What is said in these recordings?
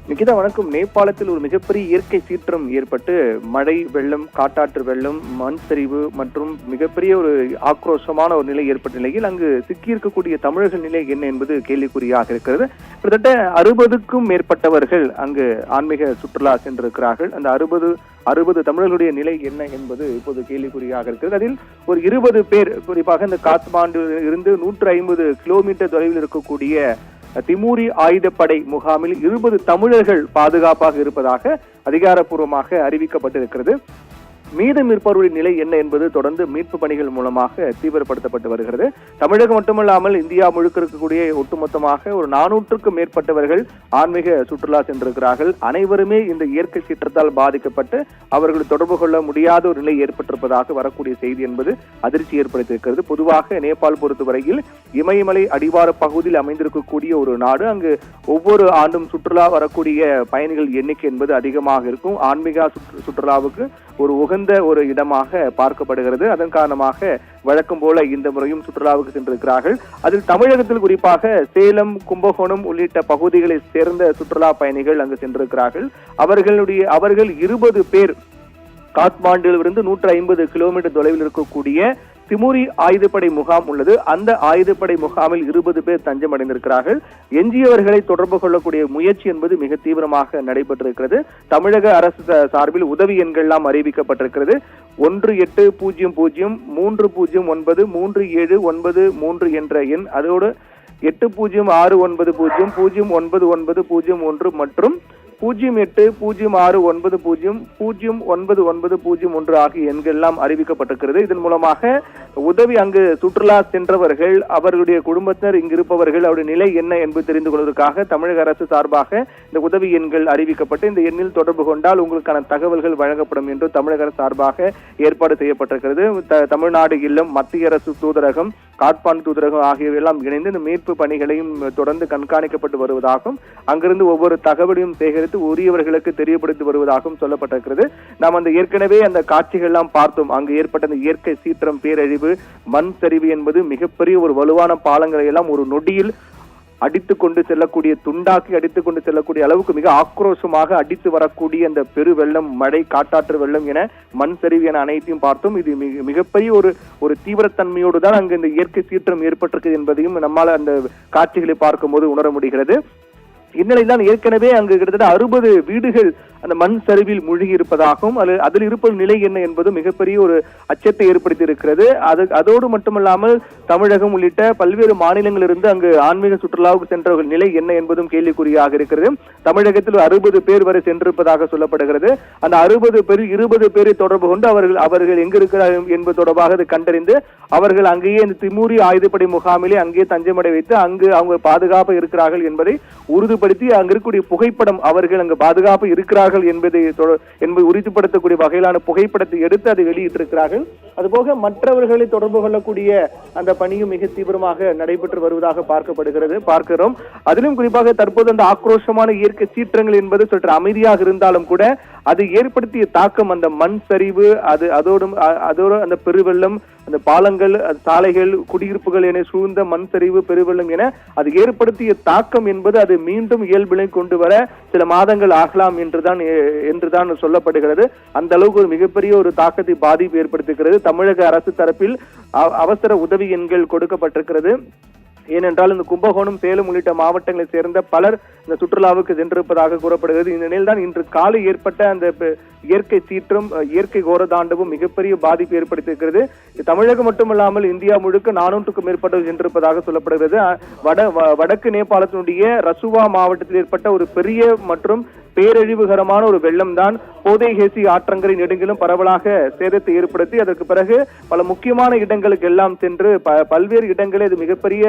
நிகிதா வணக்கம். நேபாளத்தில் ஒரு மிகப்பெரிய இயற்கை சீற்றம் ஏற்பட்டு மழை, வெள்ளம், காட்டாற்று வெள்ளம், மண் சரிவு மற்றும் மிகப்பெரிய ஒரு ஆக்ரோஷமான ஒரு நிலை ஏற்பட்ட நிலையில் அங்கு சிக்கியிருக்கக்கூடிய தமிழர்கள் நிலை என்ன என்பது கேள்விக்குறியாக இருக்கிறது. கிட்டத்தட்ட 60க்கும் மேற்பட்டவர்கள் அங்கு ஆன்மீக சுற்றுலா சென்றிருக்கிறார்கள். அந்த 60 தமிழர்களுடைய நிலை என்ன என்பது இப்போது கேள்விக்குறியாக இருக்கிறது. அதில் ஒரு 20 பேர், குறிப்பாக இந்த காத்மாண்டு இருந்து 150 கிலோமீட்டர் தொலைவில் இருக்கக்கூடிய திமூரி ஆயுதப்படை முகாமில் 20 தமிழர்கள் பாதுகாப்பாக இருப்பதாக அதிகாரப்பூர்வமாக அறிவிக்கப்பட்டிருக்கிறது. மீதம் இருப்பவருடைய நிலை என்ன என்பது தொடர்ந்து மீட்பு பணிகள் மூலமாக தீவிரப்படுத்தப்பட்டு வருகிறது. தமிழகம் மட்டுமல்லாமல் இந்தியா முழுக்க இருக்கக்கூடிய ஒட்டுமொத்தமாக ஒரு 400க்கும் மேற்பட்டவர்கள் ஆன்மீக சுற்றுலா சென்றிருக்கிறார்கள். அனைவருமே இந்த இயற்கை சீற்றத்தால் பாதிக்கப்பட்டு அவர்கள் தொடர்பு கொள்ள முடியாத ஒரு நிலை ஏற்பட்டிருப்பதாக வரக்கூடிய செய்தி என்பது அதிர்ச்சி ஏற்படுத்தியிருக்கிறது. பொதுவாக நேபாள் பொறுத்தவரையில் இமயமலை அடிவார பகுதியில் அமைந்திருக்கக்கூடிய ஒரு நாடு. அங்கு ஒவ்வொரு ஆண்டும் சுற்றுலா வரக்கூடிய பயணிகள் எண்ணிக்கை என்பது அதிகமாக இருக்கும். ஆன்மீக சுற்றுலாவுக்கு ஒரு உகந்த ஒரு இடமாக பார்க்கப்படுகிறது. அதன் காரணமாக வழக்கம் போல இந்த முறையும் சுற்றுலாவுக்கு சென்றிருக்கிறார்கள். அதில் தமிழகத்தில் குறிப்பாக சேலம், கும்பகோணம் உள்ளிட்ட பகுதிகளை சேர்ந்த சுற்றுலா பயணிகள் அங்கு சென்றிருக்கிறார்கள். அவர்கள் 20 பேர் காத்மாண்டிலிருந்து 150 கிலோமீட்டர் தொலைவில் இருக்கக்கூடிய திமூரி ஆயுதப்படை முகாம் உள்ளது. அந்த ஆயுதப்படை முகாமில் 20 பேர் தஞ்சம் அடைந்திருக்கிறார்கள். எஞ்சியவர்களை தொடர்பு கொள்ளக்கூடிய முயற்சி என்பது மிக தீவிரமாக நடைபெற்றிருக்கிறது. தமிழக அரசு சார்பில் உதவி எண்கள் எல்லாம் அறிவிக்கப்பட்டிருக்கிறது. 183030093793 என்ற எண், அதோடு 8069009901 மற்றும் 0806900990 ஆகிய எண்கள் எல்லாம் அறிவிக்கப்பட்டிருக்கிறது. இதன் மூலமாக உதவி அங்கு சுற்றுலா சென்றவர்கள், அவர்களுடைய குடும்பத்தினர், இங்கு இருப்பவர்கள் அவருடைய நிலை என்ன என்பது தெரிந்து கொள்வதற்காக தமிழக அரசு சார்பாக இந்த உதவி எண்கள் அறிவிக்கப்பட்டு இந்த எண்ணில் தொடர்பு கொண்டால் உங்களுக்கான தகவல்கள் வழங்கப்படும் என்று தமிழக அரசு சார்பாக ஏற்பாடு செய்யப்பட்டிருக்கிறது. தமிழ்நாடு இல்லம், மத்திய அரசு தூதரகம், காட்மாண்டு தூதரகம் ஆகியவையெல்லாம் இணைந்து இந்த மீட்பு பணிகளையும் தொடர்ந்து கண்காணிக்கப்பட்டு வருவதாகவும் அங்கிருந்து ஒவ்வொரு தகவலையும் சேகரித்து உரியவர்களுக்கு தெரியப்படுத்தி வருவதாகவும் சொல்லப்பட்டிருக்கிறது. நாம் ஏற்கனவே அந்த காட்சிகள் எல்லாம் பார்த்தோம். அங்கு ஏற்பட்ட அந்த இயற்கை சீற்றம், பேரழிவு, மண் சரிவு என்பது மிகப்பெரிய ஒரு வலுவான பாலங்களை எல்லாம் ஒரு நொடியில் அடித்துக்கொண்டு செல்லக்கூடிய, துண்டாக்கி அடித்துக்கொண்டு செல்லக்கூடிய அளவுக்கு மிக ஆக்ரோஷமாக அடித்து வரக்கூடிய அந்த பெரு வெள்ளம், மழை, காட்டாற்று வெள்ளம் என மண் சரிவு என அனைத்தையும் பார்த்தோம். இது மிகப்பெரிய ஒரு தீவிரத்தன்மையோடு தான் அங்கு இந்த இயற்கை சீற்றம் ஏற்பட்டிருக்கிறது என்பதையும் நம்மால் அந்த காட்சிகளை பார்க்கும் போது உணர முடிகிறது. இந்நிலையில் ஏற்கனவே அங்கு கிட்டத்தட்ட 60 வீடுகள் அந்த மண் சரிவில் மூழ்கி இருப்பதாகவும் அதில் இருப்பது நிலை என்ன என்பது மிகப்பெரிய ஒரு அச்சத்தை ஏற்படுத்தி இருக்கிறது. அதோடு மட்டுமல்லாமல் தமிழகம் உள்ளிட்ட பல்வேறு மாநிலங்களிலிருந்து அங்கு ஆன்மீக சுற்றுலாவுக்கு சென்றவர்கள் நிலை என்ன என்பதும் கேள்விக்குறியாக இருக்கிறது. தமிழகத்தில் 60 பேர் வரை சென்றிருப்பதாக சொல்லப்படுகிறது. அந்த 60 பேர் 20 பேரை தொடர்பு கொண்டு அவர்கள் எங்கு இருக்கிறார்கள் என்பது தொடர்பாக அதை கண்டறிந்து அவர்கள் அங்கேயே இந்த திமூரி ஆயுதப்படை முகாமிலே அங்கேயே தஞ்சமடை வைத்து அங்கு அவங்க பாதுகாப்பு இருக்கிறார்கள் என்பதை உறுதிப்படுத்தி அங்கு இருக்கக்கூடிய புகைப்படம், அவர்கள் அங்கு பாதுகாப்பு இருக்கிறார்கள் என்பதை உறுதிப்படுத்தக்கூடிய வகையிலான புகைப்படத்தை எடுத்து அதை வெளியிட்டிருக்கிறார்கள். அதுபோக மற்றவர்களை தொடர்பு கொள்ளக்கூடிய அந்த பணியும் மிக தீவிரமாக நடைபெற்று வருவதாக பார்க்கிறோம். அதிலும் குறிப்பாக தற்போது அந்த ஆக்ரோஷமான இயற்கை சீற்றங்கள் என்பது சற்று அமைதியாக இருந்தாலும் கூட அது ஏற்படுத்திய தாக்கம், அந்த மண் சரிவு, அதோடு அந்த பெருவெள்ளம், அந்த பாலங்கள், சாலைகள், குடியிருப்புகள் என சூழ்ந்த மண் சரிவு, பெருவெள்ளம் என அது ஏற்படுத்திய தாக்கம் என்பது அது மீண்டும் இயல்பினை கொண்டு வர சில மாதங்கள் ஆகலாம் என்றுதான் சொல்லப்படுகிறது. அந்த அளவுக்கு ஒரு மிகப்பெரிய ஒரு தாக்கத்தை, பாதிப்பு ஏற்படுத்துகிறது. தமிழக அரசு தரப்பில் அவசர உதவி எண்கள் கொடுக்கப்பட்டிருக்கிறது. ஏனென்றால் இந்த கும்பகோணம், சேலம் உள்ளிட்ட மாவட்டங்களை சேர்ந்த பலர் இந்த சுற்றுலாவுக்கு சென்றிருப்பதாக கூறப்படுகிறது. இந்த நிலையில்தான் இன்று காலை ஏற்பட்ட அந்த இயற்கை சீற்றம், இயற்கை கோரதாண்டவும் மிகப்பெரிய பாதிப்பு ஏற்படுத்தியிருக்கிறது. தமிழகம் மட்டுமல்லாமல் இந்தியா முழுக்க 400க்கும் மேற்பட்டவர் சென்றிருப்பதாக சொல்லப்படுகிறது. வடக்கு நேபாளத்தினுடைய ரசுவா மாவட்டத்தில் ஏற்பட்ட ஒரு பெரிய மற்றும் பேரழிவுகரமான ஒரு வெள்ளம் தான் போதைகேசி ஆற்றங்கரை நெடுங்கிலும் பரவலாக சேதத்தை ஏற்படுத்தி அதற்கு பிறகு பல முக்கியமான இடங்களுக்கு எல்லாம் சென்று பல்வேறு இடங்களில் இது மிகப்பெரிய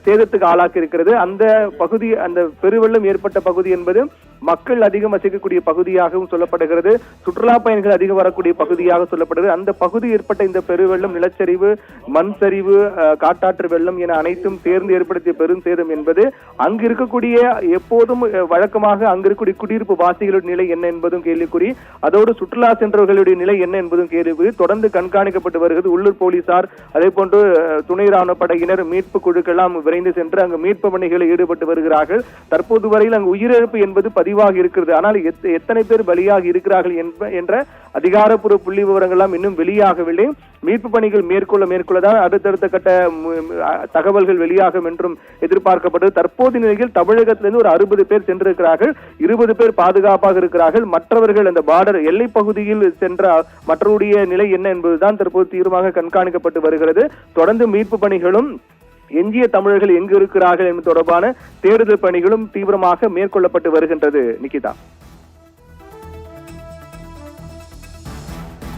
சேதத்துக்கு ஆளாக்கி இருக்கிறது. அந்த பகுதி, அந்த பெருவெள்ளம் ஏற்பட்ட பகுதி என்பது மக்கள் அதிகம் வசிக்கக்கூடிய பகுதியாகவும் சொல்லப்படுகிறது. சுற்றுலா பயணிகள் அதிகம் வரக்கூடிய பகுதியாக சொல்லப்படுகிறது. அந்த பகுதி ஏற்பட்ட இந்த பெருவெள்ளம், நிலச்சரிவு, மண் சரிவு, காட்டாற்று வெள்ளம் என அனைத்தும் சேர்ந்து ஏற்படுத்திய பெரும் சேதம் என்பது அங்கு இருக்கக்கூடிய, எப்போதும் வழக்கமாக அங்கு இருக்கக்கூடிய குடியிருப்பு குடியிருப்பு வாசிகளுடைய நிலை என்ன என்பதும் கேள்விக்குறி. அதோடு சுற்றுலா சென்றவர்களுடைய நிலை என்ன என்பதும் கேள்விக்குறி. தொடர்ந்து கண்காணிக்கப்பட்டு வருகிறது. உள்ளூர் போலீசார், அதே போன்று துணை ராணுவ படையினர், மீட்பு குழுக்கெல்லாம் விரைந்து சென்று அங்கு மீட்பு பணிகளில் ஈடுபட்டு வருகிறார்கள். தற்போது வரையில் அங்கு உயிரிழப்பு என்பது பதிவாகி இருக்கிறது. ஆனால் எத்தனை பேர் பலியாகி இருக்கிறார்கள் என்ற அதிகாரப்பூர்வ புள்ளி விவரங்கள் இன்னும் வெளியாகவில்லை. மீட்பு பணிகள் மேற்கொள்ளதான் அடுத்தடுத்த கட்ட தகவல்கள் வெளியாகும் என்றும் எதிர்பார்க்கப்பட்டது. தற்போது நிலையில் தமிழகத்திலிருந்து ஒரு 60 பேர் சென்றிருக்கிறார்கள். 20 பேர் பாதுகாப்பாக இருக்கிறார்கள். மற்றவர்கள் அந்த பார்டர் எல்லை பகுதியில் சென்ற மற்றவருடைய நிலை என்ன என்பதுதான் தற்போது தீவிரமாக கண்காணிக்கப்பட்டு வருகிறது. தொடர்ந்து மீட்பு பணிகளும் எஞ்சிய தமிழர்கள் எங்கு இருக்கிறார்கள் என்பது தொடர்பான தேடுதல் பணிகளும் தீவிரமாக மேற்கொள்ளப்பட்டு வருகின்றது. நிகிதா.